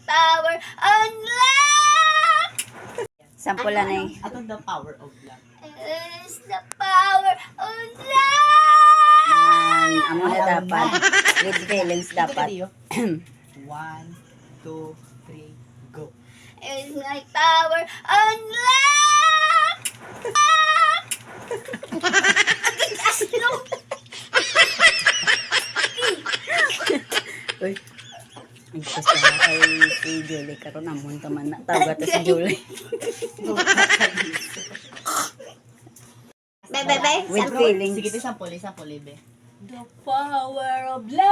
Power on love Sampulan na eh. Atong the power of love. is the power of love. Amo na dapat. With feelings dapat. 1, 2, 3, go. Is my power on love. Ang aslo. Uy. Ang gusto na kay si Julie karon amon taman na tawag ta si Julie. Bebe, With feelings. Sige, sampuli, be. the power of love.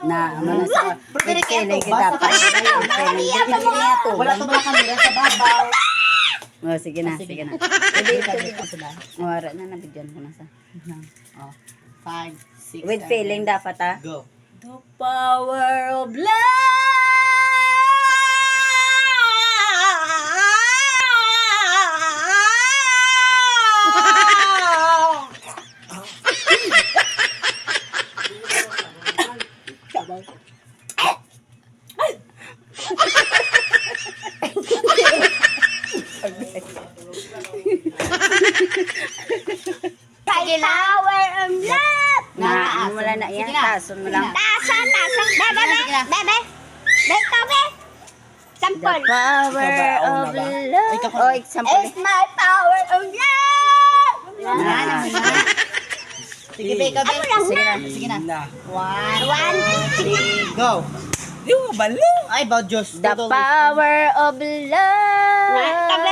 Na amo na sa with feelings dapat. Wala to mga kamera sa babaw. Oh, sige na, sige na. Pwede ka sila. Wala na nabigyan ko na sa. Oh, 5, 6, With feeling dapat ah. Go. The power of love. Power of love. Na wala na yan. Tason mo lang. Tasan. Bebe. Bebe. The Sampol. power of love. Oh, example. It's my power of love. Sige, be, ikaw, be. Sige na. Sige na. 1, 1, 3, go. Di mo balo. Ay, about Diyos. The power of love.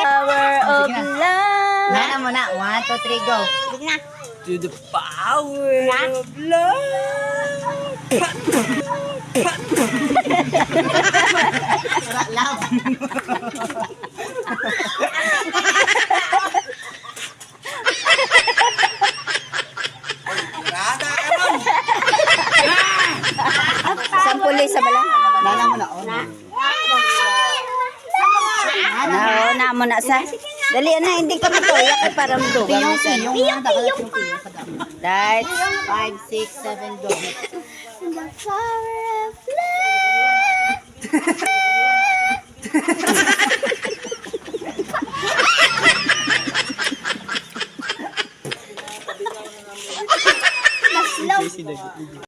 Power of love. Nana mo na. 1, 2, 3, go. na. To the power of love. Love. Sampuli sa balang. Nana mo na. Na mo na sa. Dali na, hindi ka matuyak para madugang mo sa. Right. 5, 6, 7, go. The power of love. Mas low.